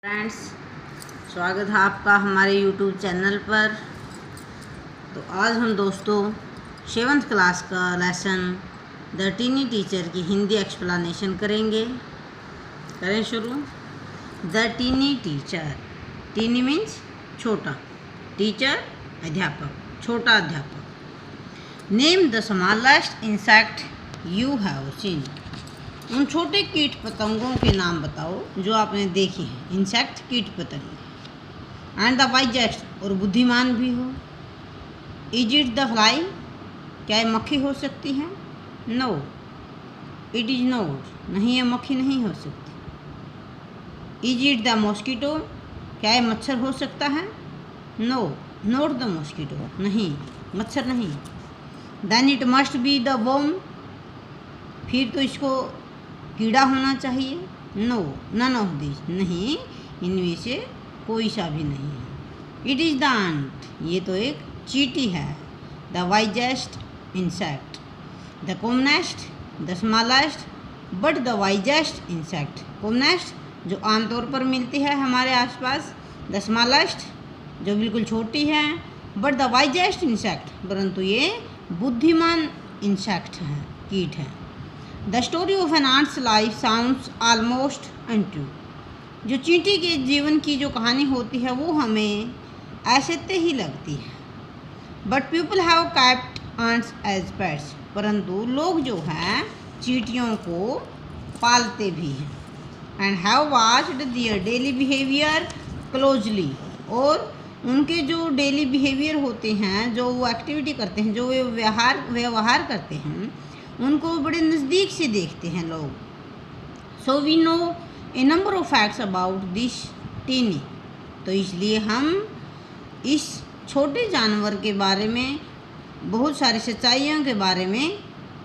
Friends, स्वागत है आपका हमारे YouTube चैनल पर। तो आज हम दोस्तों 7th क्लास का लेसन द टीनी टीचर की हिंदी एक्सप्लेनेशन करेंगे। करें शुरू। The tiny teacher, tiny means छोटा, टीचर अध्यापक, छोटा अध्यापक। Name the smallest insect you have seen, उन छोटे कीट पतंगों के नाम बताओ जो आपने देखे हैं। इंसेक्ट कीट पतंग। एंड द वाइजेस्ट, और बुद्धिमान भी हो। इज इट द फ्लाई, क्या ये मक्खी हो सकती है? नो इट इज नॉट, नहीं ये मक्खी नहीं हो सकती। इज इट द मॉस्किटो, क्या ये मच्छर हो सकता है? नो नॉट द मॉस्किटो, नहीं मच्छर नहीं। Then it must be the worm, फिर तो इसको कीड़ा होना चाहिए। नो नन ऑफ दिस, नहीं इनमें से कोई सा भी नहीं है। इट इज़ द एंट, ये तो एक चींटी है। The wisest insect, the commonest, the smallest but the wisest insect. Commonest जो आमतौर पर मिलती है हमारे आसपास, द स्मॉलेस्ट जो बिल्कुल छोटी है, बट द वाइजेस्ट इंसेक्ट, परंतु ये बुद्धिमान इंसेक्ट है, कीट है। The story of an ant's life sounds almost untrue, जो चींटी के जीवन की जो कहानी होती है वो हमें असत्य ही लगती है। But people have kept ants as pets, परंतु लोग जो हैं चींटियों को पालते भी हैं। And have watched their daily behaviour closely, और उनके जो डेली बिहेवियर होते हैं, जो वो एक्टिविटी करते हैं, जो वे व्यवहार करते हैं, उनको बड़े नज़दीक से देखते हैं लोग। So we know a number of facts about this tiny, तो इसलिए हम इस छोटे जानवर के बारे में बहुत सारी सच्चाइयों के बारे में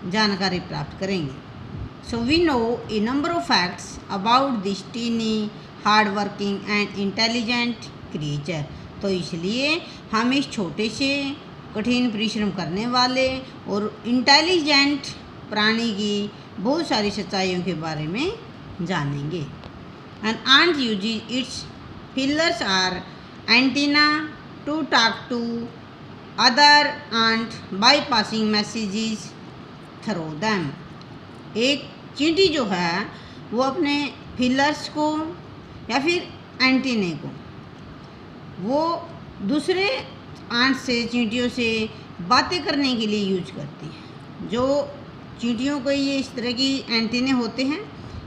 जानकारी प्राप्त करेंगे। So we know a number of facts about this tiny hard working and intelligent creature, तो इसलिए हम इस छोटे से कठिन परिश्रम करने वाले और इंटेलिजेंट प्राणी की बहुत सारी सच्चाइयों के बारे में जानेंगे। And ant uses its feelers are antenna to talk to other ant by passing messages through them. एक चींटी जो है वो अपने फिलर्स को या फिर एंटीने को वो दूसरे आंट से, चींटियों से बातें करने के लिए यूज करती है। जो चींटियों को ये इस तरह की एंटीने होते हैं,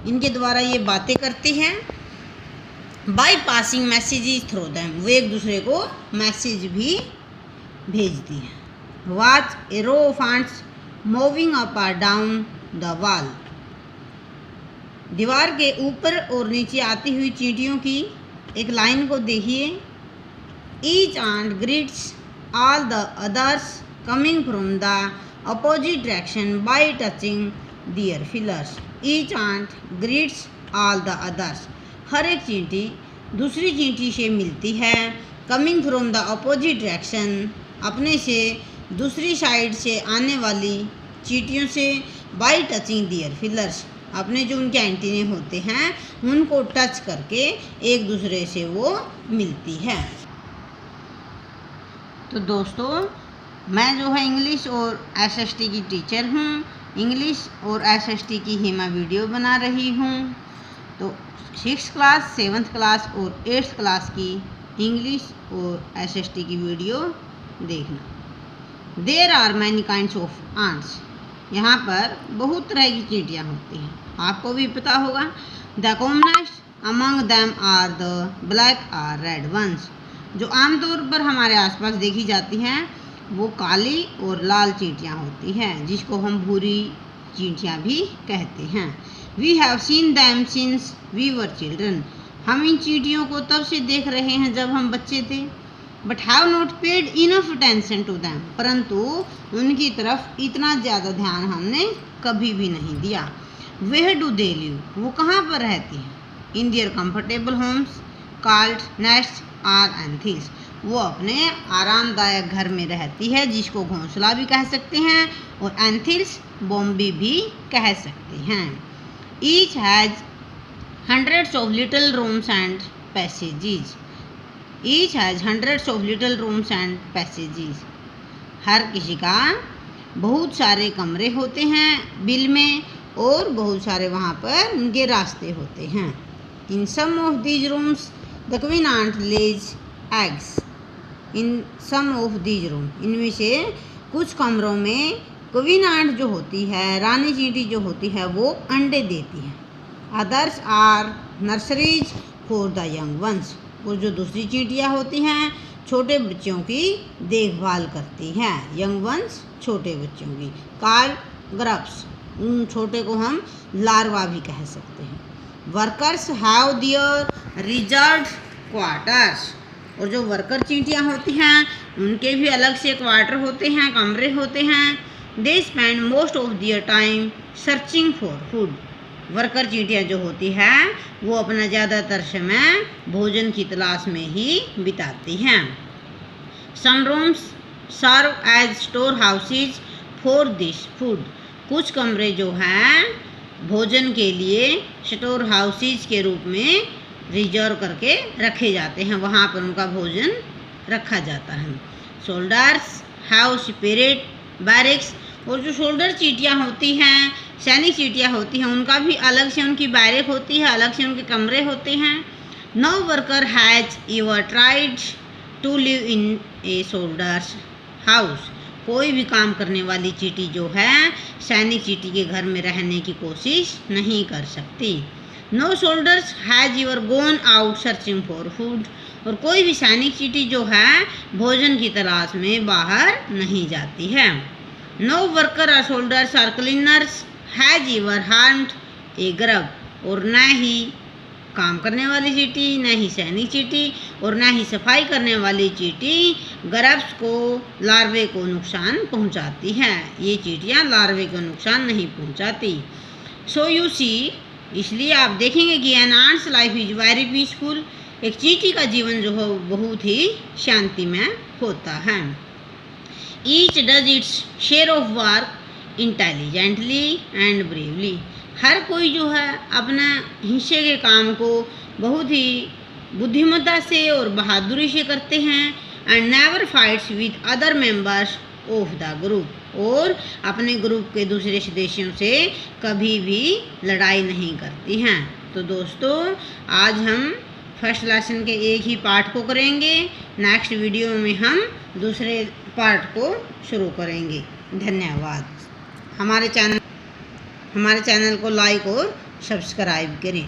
इनके द्वारा ये बातें करती हैं। By passing messages through them, वो एक दूसरे को मैसेज भी भेजती हैं। Watch a row of ants moving up और डाउन द वॉल, दीवार के ऊपर और नीचे आती हुई चींटियों की एक लाइन को देखिए। Each ant greets all the others coming from the opposite direction by touching their feelers. Each ant greets all the others. हर एक चींटी दूसरी चींटी से मिलती है। coming from the opposite direction, अपने से दूसरी साइड से आने वाली चींटियों से by touching their feelers, अपने जो उनके एंटीने होते हैं उनको टच करके एक दूसरे से वो मिलती है। तो दोस्तों, मैं जो है इंग्लिश और एसएसटी की टीचर हूँ। इंग्लिश और एसएसटी की ही मैं वीडियो बना रही हूँ। तो 6th क्लास, 7th क्लास और 8th क्लास की इंग्लिश और एसएसटी की वीडियो देखना। There are many kinds of ants, यहाँ पर बहुत तरह की चींटियाँ होती हैं, आपको भी पता होगा। The commonest among them are the black or red ones, जो आमतौर पर हमारे आसपास देखी जाती हैं वो काली और लाल चींटियाँ होती हैं, जिसको हम भूरी चींटियाँ भी कहते हैं। We have seen them since we were children, हम इन चींटियों को तब से देख रहे हैं जब हम बच्चे थे। But have not paid enough attention to them, परंतु उनकी तरफ इतना ज़्यादा ध्यान हमने कभी भी नहीं दिया। वेयर डू दे लिव, वो कहाँ पर रहती हैं? In their comfortable homes called nest or anthills, वो अपने आरामदायक घर में रहती है, जिसको घोंसला भी कह सकते हैं और एंथिल्स बोम्बी भी कह सकते हैं। Each has hundreds of little rooms and passages. Each has hundreds of little rooms and passages. हर किसी का बहुत सारे कमरे होते हैं बिल में और बहुत सारे वहाँ पर उनके रास्ते होते हैं. In some of these rooms, the queen ant lays eggs. In some of these rooms, इनमें से कुछ कमरों में क्वीन आंट जो होती है, रानी चींटी जो होती है, वो अंडे देती है. Others are nurseries for the young ones. वो जो दूसरी चींटियाँ होती हैं छोटे बच्चों की देखभाल करती हैं. यंग वंस छोटे बच्चों की. कॉल्ड ग्रब्स, उन छोटे को हम लार्वा भी कह सकते हैं. Workers have their reserved quarters. और जो वर्कर चींटियाँ होती हैं उनके भी अलग से क्वार्टर होते हैं, कमरे होते हैं. They spend most of their time searching for food. Worker चींटियाँ जो होती हैं वो अपना ज़्यादातर समय भोजन की तलाश में ही बिताती हैं. Some rooms serve as store houses for this food. कुछ कमरे जो हैं भोजन के लिए स्टोर हाउसेज के रूप में रिजर्व करके रखे जाते हैं, वहाँ पर उनका भोजन रखा जाता है. Shoulders have separate barracks. और जो शोल्डर चींटियाँ होती हैं, सैनिक चींटियाँ होती हैं, उनका भी अलग से उनकी बैरिक होती है, अलग से उनके कमरे होते हैं. No worker has ever tried to live in a soldier's house. कोई भी काम करने वाली चींटी जो है सैनिक चींटी के घर में रहने की कोशिश नहीं कर सकती. No soldiers has ever gone out searching for food. और कोई भी सैनिक चींटी जो है भोजन की तलाश में बाहर नहीं जाती है. नो वर्कर और सोल्डर्स और cleaners has ever harmed A grub. और न ही काम करने वाली चींटी, न ही सैनिक चींटी और न ही सफाई करने वाली चींटी ग्रब्स को, लार्वे को नुकसान पहुंचाती है. ये चींटियां लार्वे को नुकसान नहीं पहुंचाती. सो यू सी, इसलिए आप देखेंगे कि an ant's life is very peaceful. एक चींटी का जीवन जो हो बहुत ही शांतिमय होता है. Each does its share of work intelligently and bravely. हर कोई जो है अपना हिस्से के काम को बहुत ही बुद्धिमत्ता से और बहादुरी से करते हैं. And never fights with other members of the group. और अपने ग्रुप के दूसरे सदस्यों से कभी भी लड़ाई नहीं करती हैं. तो दोस्तों, आज हम फर्स्ट लेसन के एक ही पार्ट को करेंगे. नेक्स्ट वीडियो में हम दूसरे पार्ट को शुरू करेंगे. धन्यवाद. हमारे चैनल को लाइक और सब्सक्राइब करें.